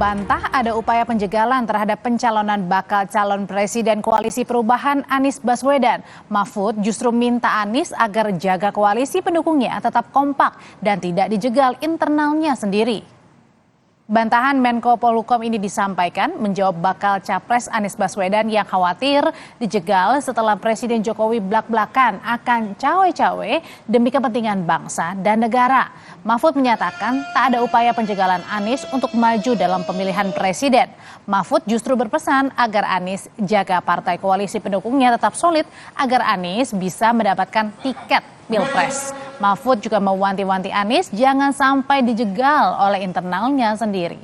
Bantah ada upaya penjegalan terhadap pencalonan bakal calon presiden Koalisi Perubahan Anies Baswedan. Mahfud justru minta Anies agar jaga koalisi pendukungnya tetap kompak dan tidak dijegal internalnya sendiri. Bantahan Menko Polhukam ini disampaikan menjawab bakal capres Anies Baswedan yang khawatir dijegal setelah Presiden Jokowi blak-blakan akan cawe-cawe demi kepentingan bangsa dan negara. Mahfud menyatakan tak ada upaya penjegalan Anies untuk maju dalam pemilihan presiden. Mahfud justru berpesan agar Anies jaga partai koalisi pendukungnya tetap solid agar Anies bisa mendapatkan tiket Pilpres. Mahfud juga mewanti-wanti Anies jangan sampai dijegal oleh internalnya sendiri.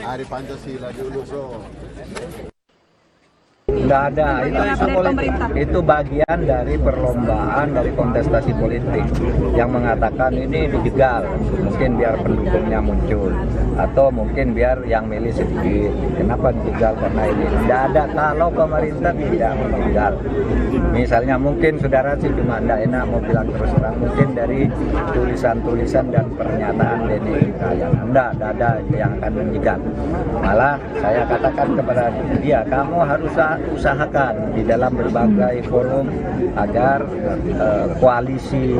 Hari Pancasila dulu, bro. Nggak ada, itu isu politik. Itu bagian dari perlombaan, dari kontestasi politik yang mengatakan ini dijegal, mungkin biar pendukungnya muncul, atau mungkin biar yang milih sedikit. Kenapa dijegal? Karena ini nggak ada. Kalau pemerintah tidak menjegal, misalnya mungkin saudara sih cuma nggak enak mau bilang terus terang, mungkin dari tulisan-tulisan dan pernyataan Denny yang nggak ada yang akan menjegal. Malah saya katakan kepada dia, kamu harus usahakan di dalam berbagai forum agar koalisi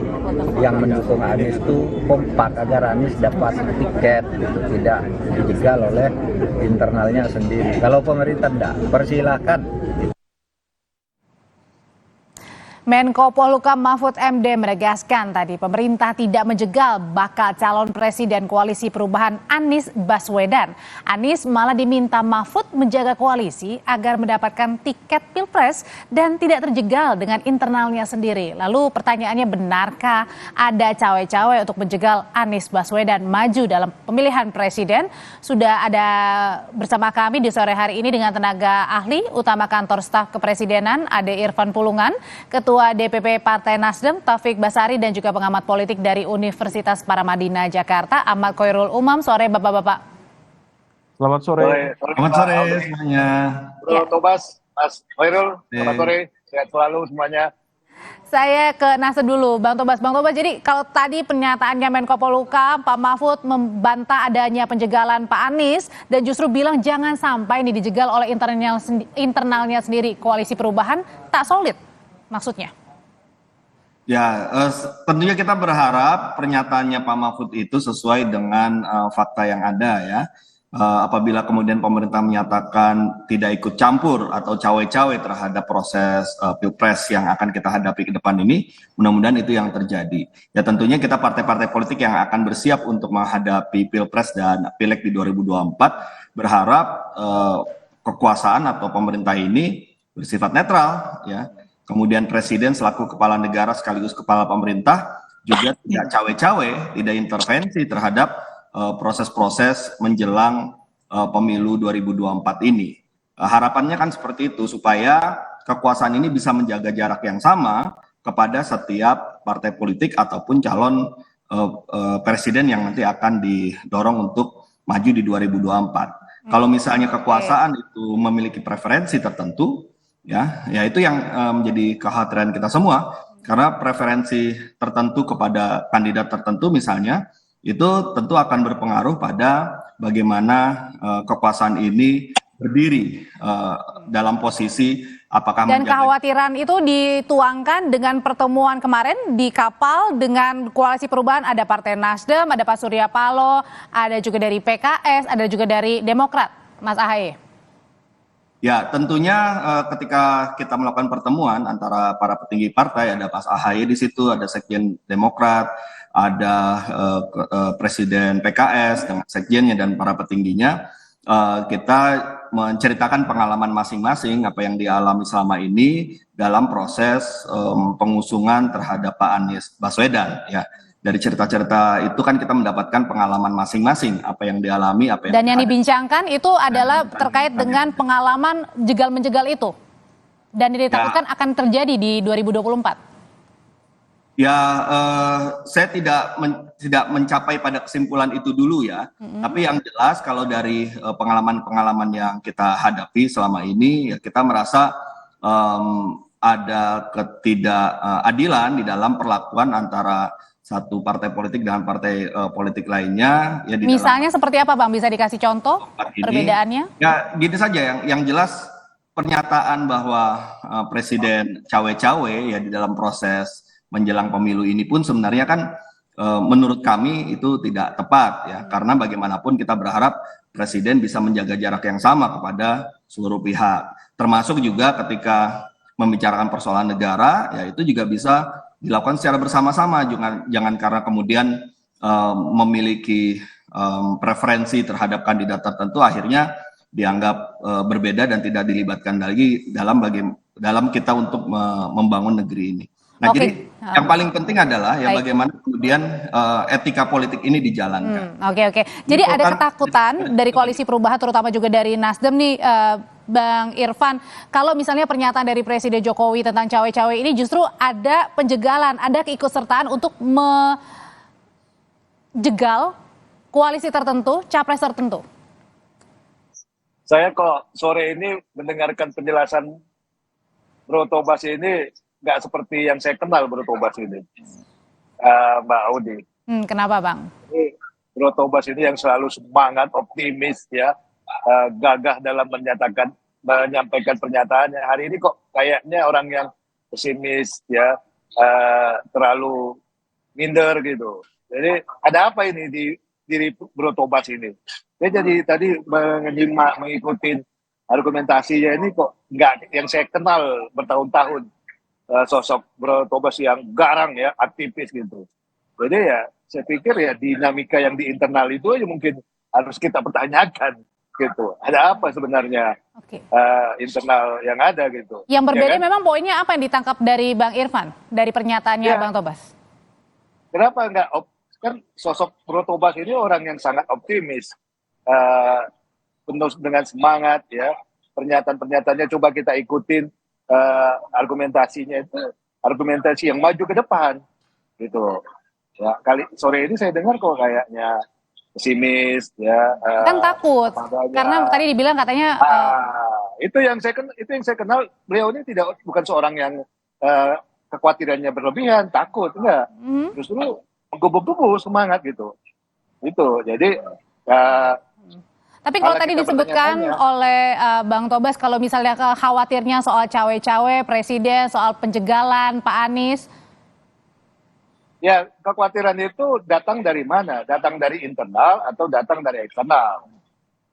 yang mendukung Anies itu kompak, agar Anies dapat tiket gitu, tidak dijegal oleh internalnya sendiri. Kalau pemerintah tidak, persilahkan. Menko Polhukam Mahfud MD menegaskan tadi pemerintah tidak menjegal bakal calon presiden Koalisi Perubahan Anies Baswedan. Anies malah diminta Mahfud menjaga koalisi agar mendapatkan tiket Pilpres dan tidak terjegal dengan internalnya sendiri. Lalu pertanyaannya, benarkah ada cawe-cawe untuk menjegal Anies Baswedan maju dalam pemilihan presiden? Sudah ada bersama kami di sore hari ini dengan tenaga ahli utama kantor staf kepresidenan Ade Irfan Pulungan, Ketua DPP Partai Nasdem Taufik Basari, dan juga pengamat politik dari Universitas Paramadina Jakarta Ahmad Khoirul Umam. Sore Bapak-bapak. Selamat sore. Selamat sore semuanya. Bro Tobas, Mas Khairul, selamat sore. Sehat selalu semuanya. Saya ke Nasdem dulu, Bang Tobas. Bang Tobas, jadi kalau tadi pernyataannya Menko Polhukam, Pak Mahfud membantah adanya penjegalan Pak Anies dan justru bilang jangan sampai ini dijegal oleh internalnya sendiri. Koalisi Perubahan tak solid, maksudnya? Ya, tentunya kita berharap pernyataannya Pak Mahfud itu sesuai dengan fakta yang ada ya. Apabila kemudian pemerintah menyatakan tidak ikut campur atau cawe-cawe terhadap proses Pilpres yang akan kita hadapi ke depan ini, mudah-mudahan itu yang terjadi. Ya tentunya kita partai-partai politik yang akan bersiap untuk menghadapi Pilpres dan Pileg di 2024 berharap kekuasaan atau pemerintah ini bersifat netral ya. Kemudian presiden selaku kepala negara sekaligus kepala pemerintah juga tidak cawe-cawe, tidak intervensi terhadap proses-proses menjelang pemilu 2024 ini. Harapannya kan seperti itu, supaya kekuasaan ini bisa menjaga jarak yang sama kepada setiap partai politik ataupun calon presiden yang nanti akan didorong untuk maju di 2024. Kalau misalnya kekuasaan itu memiliki preferensi tertentu, ya itu yang menjadi kekhawatiran kita semua, karena preferensi tertentu kepada kandidat tertentu misalnya itu tentu akan berpengaruh pada bagaimana kekuasaan ini berdiri dalam posisi apakah dan kekhawatiran itu dituangkan dengan pertemuan kemarin di kapal dengan Koalisi Perubahan. Ada Partai Nasdem, ada Pak Surya Paloh, ada juga dari PKS, ada juga dari Demokrat, Mas Ahaye. Ya, tentunya ketika kita melakukan pertemuan antara para petinggi partai, ada Pak Ahaye di situ, ada Sekjen Demokrat, ada Presiden PKS dengan sekjennya dan para petingginya, kita menceritakan pengalaman masing-masing apa yang dialami selama ini dalam proses pengusungan terhadap Pak Anies Baswedan ya. Dari cerita-cerita itu kan kita mendapatkan pengalaman masing-masing, apa yang dialami, apa yang... Dan yang dibincangkan itu adalah terkait dengan pengalaman jegal-menjegal itu. Dan ditakutkan akan terjadi di 2024. Ya, saya tidak mencapai pada kesimpulan itu dulu ya. Tapi yang jelas kalau dari pengalaman-pengalaman yang kita hadapi selama ini, ya kita merasa ada ketidakadilan di dalam perlakuan antara satu partai politik dengan partai politik lainnya. Ya, di Misalnya seperti apa Bang? Bisa dikasih contoh perbedaannya? Ya gini saja, yang jelas pernyataan bahwa Presiden cawe-cawe ya di dalam proses menjelang pemilu ini pun sebenarnya kan menurut kami itu tidak tepat ya, karena bagaimanapun kita berharap Presiden bisa menjaga jarak yang sama kepada seluruh pihak, termasuk juga ketika membicarakan persoalan negara, ya itu juga bisa dilakukan secara bersama-sama, jangan karena kemudian memiliki preferensi terhadap kandidat tertentu akhirnya dianggap berbeda dan tidak dilibatkan lagi dalam kita untuk membangun negeri ini. Nah, jadi yang paling penting adalah ya bagaimana kemudian etika politik ini dijalankan. Oke. Jadi ada ketakutan dari Koalisi Perubahan, terutama juga dari Nasdem nih, Bang Irfan, kalau misalnya pernyataan dari Presiden Jokowi tentang cawe-cawe ini justru ada penjegalan, ada keikutsertaan untuk menjegal koalisi tertentu, capres tertentu. Saya kok sore ini mendengarkan penjelasan Bro Tobas ini nggak seperti yang saya kenal Bro Tobas ini, Mbak Audi. Kenapa Bang? Bro Tobas ini yang selalu semangat, optimis ya, gagah dalam menyampaikan pernyataannya. Hari ini kok kayaknya orang yang pesimis ya, terlalu minder gitu. Jadi ada apa ini di diri Bro Tobas ini? Saya jadi tadi mengikuti argumentasinya ini kok nggak yang saya kenal bertahun-tahun, sosok Bro Tobas yang garang ya, aktivis gitu. Jadi ya saya pikir ya dinamika yang di internal itu aja mungkin harus kita pertanyakan gitu. Ada apa sebenarnya internal yang ada gitu. Yang berbeda ya kan? Memang poinnya apa yang ditangkap dari Bang Irfan dari pernyataannya Bang Tobas? Kenapa enggak? Kan sosok Bro Tobas ini orang yang sangat optimis, penuh dengan semangat ya. Pernyataan-pernyataannya coba kita ikutin, argumentasinya itu argumentasi yang maju ke depan gitu. Ya, sore ini saya dengar kok kayaknya pesimis ya. Kan takut karena tadi dibilang katanya itu yang saya kenal, beliau ini bukan seorang yang kekhawatirannya berlebihan, takut enggak. Justru menggebu-gebu semangat gitu. Itu. Jadi tapi kalau tadi disebutkan oleh Bang Tobas, kalau misalnya khawatirnya soal cawe-cawe presiden, soal penjegalan Pak Anies. Ya, kekhawatiran itu datang dari mana? Datang dari internal atau datang dari eksternal?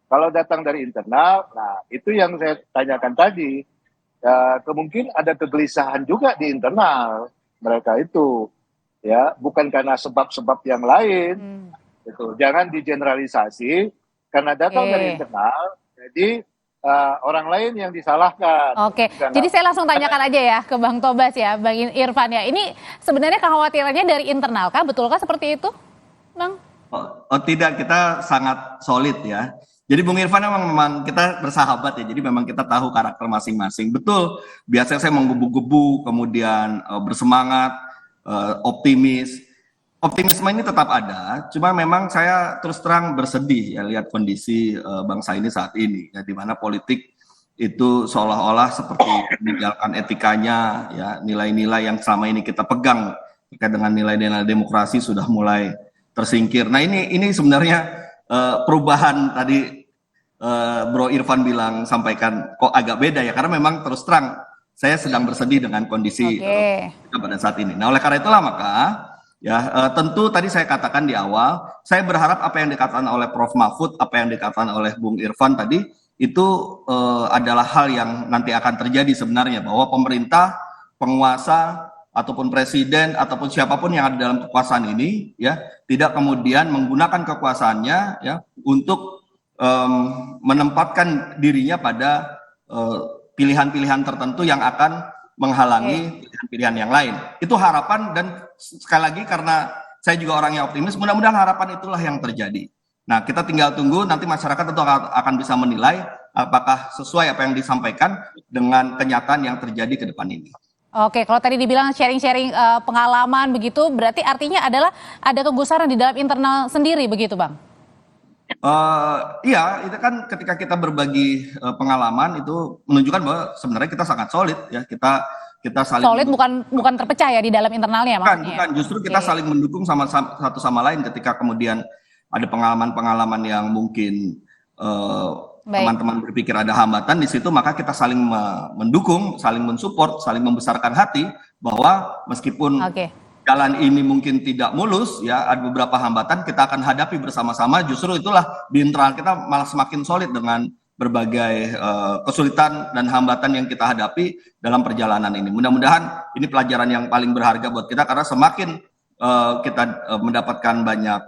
Kalau datang dari internal, nah itu yang saya tanyakan tadi. Kemungkinan ada kegelisahan juga di internal mereka itu. Ya, bukan karena sebab-sebab yang lain. Gitu. Jangan digeneralisasi karena datang dari internal. Jadi orang lain yang disalahkan. Oke, jadi saya langsung tanyakan aja ya ke Bang Tobas ya, Bang Irfan ya. Ini sebenarnya kekhawatirannya dari internal kah? Betulkah seperti itu, Bang? Oh tidak, kita sangat solid ya. Jadi Bung Irfan memang kita bersahabat ya, jadi memang kita tahu karakter masing-masing. Betul, biasanya saya menggebu-gebu, kemudian bersemangat, optimis. Optimisme ini tetap ada, cuma memang saya terus terang bersedih ya lihat kondisi bangsa ini saat ini, ya di mana politik itu seolah-olah seperti meninggalkan etikanya, ya nilai-nilai yang selama ini kita pegang terkait dengan nilai-nilai demokrasi sudah mulai tersingkir. Nah ini sebenarnya perubahan tadi Bro Irfan sampaikan kok agak beda ya, karena memang terus terang saya sedang bersedih dengan kondisi kita pada saat ini. Nah oleh karena itulah maka ya, tentu tadi saya katakan di awal, saya berharap apa yang dikatakan oleh Prof. Mahfud, apa yang dikatakan oleh Bung Irfan tadi, itu adalah hal yang nanti akan terjadi sebenarnya, bahwa pemerintah, penguasa, ataupun presiden, ataupun siapapun yang ada dalam kekuasaan ini, ya tidak kemudian menggunakan kekuasaannya ya untuk menempatkan dirinya pada pilihan-pilihan tertentu yang akan menghalangi pilihan-pilihan yang lain. Itu harapan, dan sekali lagi karena saya juga orang yang optimis, mudah-mudahan harapan itulah yang terjadi. Nah, kita tinggal tunggu, nanti masyarakat tentu akan bisa menilai apakah sesuai apa yang disampaikan dengan kenyataan yang terjadi ke depan ini. Oke, kalau tadi dibilang sharing-sharing pengalaman begitu, berarti artinya adalah ada kegusaran di dalam internal sendiri begitu, Bang? Iya, itu kan ketika kita berbagi pengalaman itu menunjukkan bahwa sebenarnya kita sangat solid ya, kita kita saling Solid bukan terpecah ya di dalam internalnya maksudnya. bukan, justru kita saling mendukung satu sama lain ketika kemudian ada pengalaman-pengalaman yang mungkin teman-teman berpikir ada hambatan di situ, maka kita saling mendukung, saling mensupport, saling membesarkan hati bahwa meskipun jalan ini mungkin tidak mulus, ya ada beberapa hambatan kita akan hadapi bersama-sama. Justru itulah di internal kita malah semakin solid dengan berbagai kesulitan dan hambatan yang kita hadapi dalam perjalanan ini. Mudah-mudahan ini pelajaran yang paling berharga buat kita, karena semakin kita mendapatkan banyak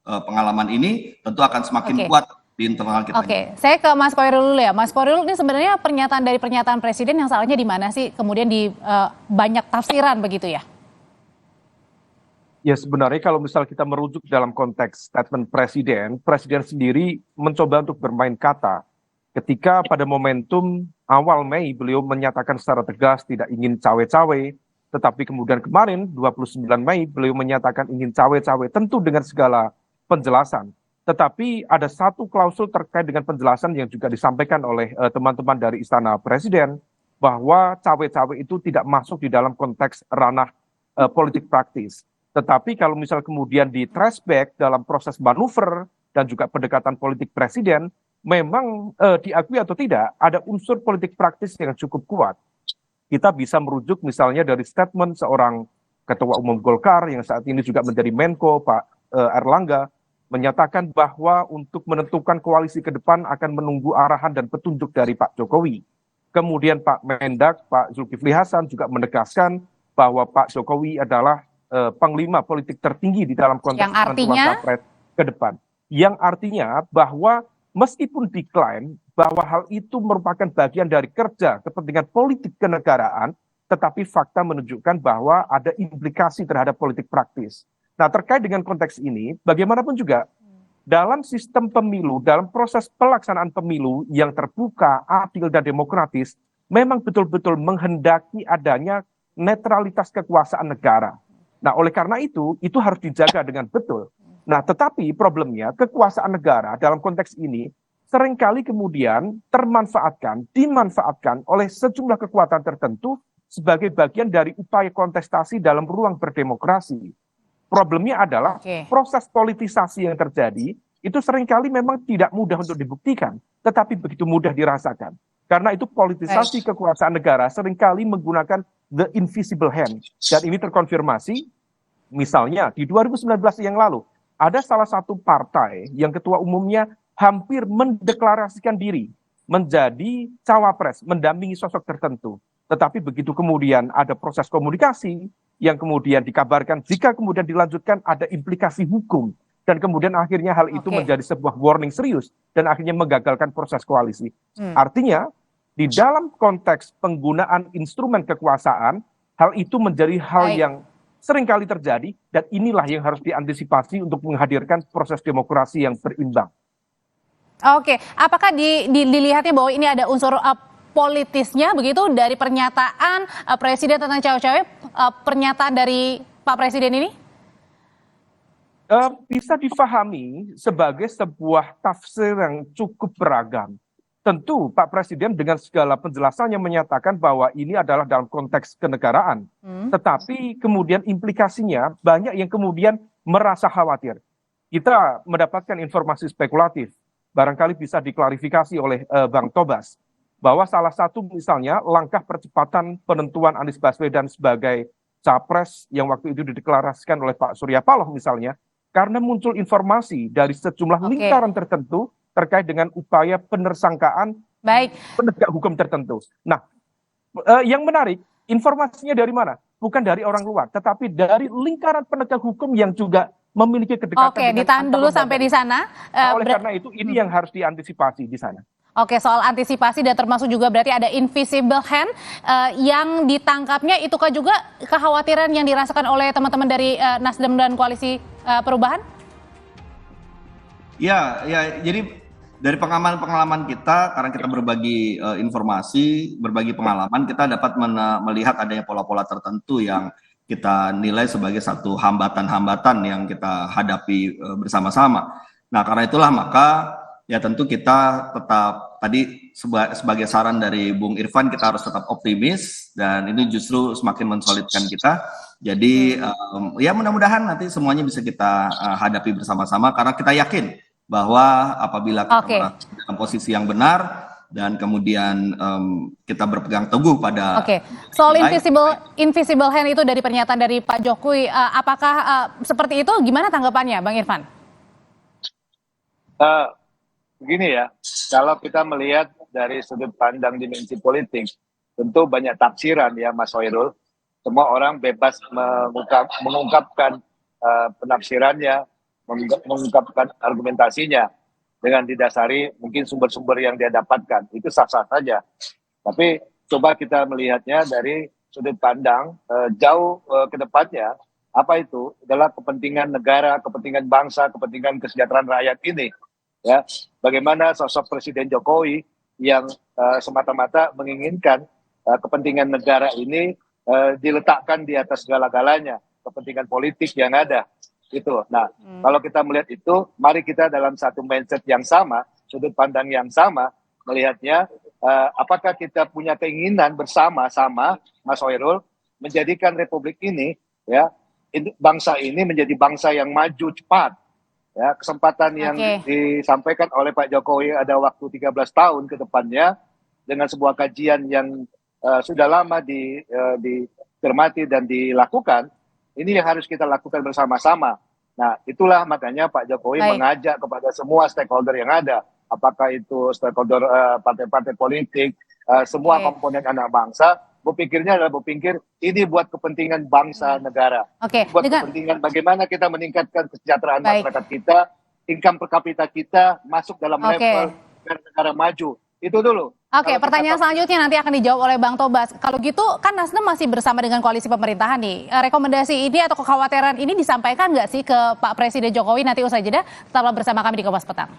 pengalaman ini, tentu akan semakin kuat di internal kita. Saya ke Mas Koirul dulu ya. Mas Koirul, ini sebenarnya pernyataan Presiden yang salahnya di mana sih? Kemudian di banyak tafsiran begitu ya? Ya sebenarnya kalau misal kita merujuk dalam konteks statement Presiden sendiri mencoba untuk bermain kata. Ketika pada momentum awal Mei beliau menyatakan secara tegas tidak ingin cawe-cawe, tetapi kemudian kemarin 29 Mei beliau menyatakan ingin cawe-cawe, tentu dengan segala penjelasan. Tetapi ada satu klausul terkait dengan penjelasan yang juga disampaikan oleh teman-teman dari Istana Presiden, bahwa cawe-cawe itu tidak masuk di dalam konteks ranah politik praktis. Tetapi kalau misal kemudian di trace back dalam proses manuver dan juga pendekatan politik Presiden, memang diakui atau tidak, ada unsur politik praktis yang cukup kuat. Kita bisa merujuk misalnya dari statement seorang Ketua Umum Golkar yang saat ini juga menjadi Menko, Pak Erlangga, menyatakan bahwa untuk menentukan koalisi ke depan akan menunggu arahan dan petunjuk dari Pak Jokowi. Kemudian Pak Mendak, Pak Zulkifli Hasan juga menegaskan bahwa Pak Jokowi adalah panglima politik tertinggi di dalam konteks penentuan capres ke depan. Yang artinya bahwa meskipun diklaim bahwa hal itu merupakan bagian dari kerja kepentingan politik kenegaraan, tetapi fakta menunjukkan bahwa ada implikasi terhadap politik praktis. Nah, terkait dengan konteks ini, bagaimanapun juga dalam sistem pemilu, dalam proses pelaksanaan pemilu yang terbuka, adil dan demokratis, memang betul-betul menghendaki adanya netralitas kekuasaan negara. Nah, oleh karena itu harus dijaga dengan betul. Nah, tetapi problemnya kekuasaan negara dalam konteks ini seringkali kemudian dimanfaatkan oleh sejumlah kekuatan tertentu sebagai bagian dari upaya kontestasi dalam ruang berdemokrasi. Problemnya adalah proses politisasi yang terjadi itu seringkali memang tidak mudah untuk dibuktikan, tetapi begitu mudah dirasakan. Karena itu politisasi kekuasaan negara seringkali menggunakan the invisible hand. Dan ini terkonfirmasi, misalnya di 2019 yang lalu, ada salah satu partai yang ketua umumnya hampir mendeklarasikan diri menjadi cawapres, mendampingi sosok tertentu. Tetapi begitu kemudian ada proses komunikasi yang kemudian dikabarkan jika kemudian dilanjutkan ada implikasi hukum. Dan kemudian akhirnya hal itu menjadi sebuah warning serius dan akhirnya menggagalkan proses koalisi. Artinya di dalam konteks penggunaan instrumen kekuasaan, hal itu menjadi hal yang seringkali terjadi dan inilah yang harus diantisipasi untuk menghadirkan proses demokrasi yang berimbang. Apakah dilihatnya bahwa ini ada unsur politisnya begitu dari pernyataan Presiden tentang cawe-cawe, pernyataan dari Pak Presiden ini? Bisa difahami sebagai sebuah tafsir yang cukup beragam. Tentu Pak Presiden dengan segala penjelasannya menyatakan bahwa ini adalah dalam konteks kenegaraan. Tetapi kemudian implikasinya banyak yang kemudian merasa khawatir. Kita mendapatkan informasi spekulatif, barangkali bisa diklarifikasi oleh Bang Tobas, bahwa salah satu misalnya langkah percepatan penentuan Anies Baswedan sebagai capres yang waktu itu dideklarasikan oleh Pak Surya Paloh misalnya, karena muncul informasi dari sejumlah lingkaran tertentu terkait dengan upaya penersangkaan penegak hukum tertentu. Nah, yang menarik, informasinya dari mana? Bukan dari orang luar, tetapi dari lingkaran penegak hukum yang juga memiliki kedekatan. Ditahan dulu sampai di sana. Oleh karena itu, ini yang harus diantisipasi di sana. Soal antisipasi dan termasuk juga berarti ada invisible hand yang ditangkapnya, itukah juga kekhawatiran yang dirasakan oleh teman-teman dari Nasdem dan Koalisi Perubahan? Ya, jadi dari pengalaman kita, karena kita berbagi informasi, berbagi pengalaman, kita dapat melihat adanya pola-pola tertentu yang kita nilai sebagai satu hambatan-hambatan yang kita hadapi bersama-sama. Nah, karena itulah maka ya tentu kita tetap tadi sebagai saran dari Bung Irfan, kita harus tetap optimis dan ini justru semakin mensolidkan kita. Jadi ya mudah-mudahan nanti semuanya bisa kita hadapi bersama-sama karena kita yakin bahwa apabila kita berada dalam posisi yang benar dan kemudian kita berpegang teguh pada soal invisible hand itu dari pernyataan dari Pak Jokowi, apakah seperti itu? Gimana tanggapannya, Bang Irfan? Begini ya, kalau kita melihat dari sudut pandang dimensi politik, tentu banyak tafsiran ya Mas Hoirul. Semua orang bebas mengungkapkan penafsirannya, mengungkapkan argumentasinya dengan didasari mungkin sumber-sumber yang dia dapatkan. Itu sah-sah saja. Tapi coba kita melihatnya dari sudut pandang jauh ke depannya. Apa itu? Adalah kepentingan negara, kepentingan bangsa, kepentingan kesejahteraan rakyat ini. Ya, bagaimana sosok Presiden Jokowi yang semata-mata menginginkan kepentingan negara ini diletakkan di atas segala-galanya, kepentingan politik yang ada. Itu. Nah, kalau kita melihat itu, mari kita dalam satu mindset yang sama, sudut pandang yang sama, melihatnya apakah kita punya keinginan bersama-sama, Mas Hoirul, menjadikan Republik ini, ya, bangsa ini menjadi bangsa yang maju cepat. Ya, kesempatan yang disampaikan oleh Pak Jokowi ada waktu 13 tahun ke depannya dengan sebuah kajian yang sudah lama dicermati dan dilakukan, ini yang harus kita lakukan bersama-sama. Nah, itulah makanya Pak Jokowi mengajak kepada semua stakeholder yang ada, apakah itu stakeholder partai-partai politik, semua komponen anak bangsa, berpikirnya adalah berpikir ini buat kepentingan bangsa negara, buat kepentingan bagaimana kita meningkatkan kesejahteraan masyarakat kita, income per kapita kita masuk dalam level negara maju. Itu dulu. Pertanyaan selanjutnya nanti akan dijawab oleh Bang Tobas. Kalau gitu kan Nasdem masih bersama dengan koalisi pemerintahan nih. Rekomendasi ini atau kekhawatiran ini disampaikan nggak sih ke Pak Presiden Jokowi nanti usai jeda? Tetaplah bersama kami di Kompas Petang.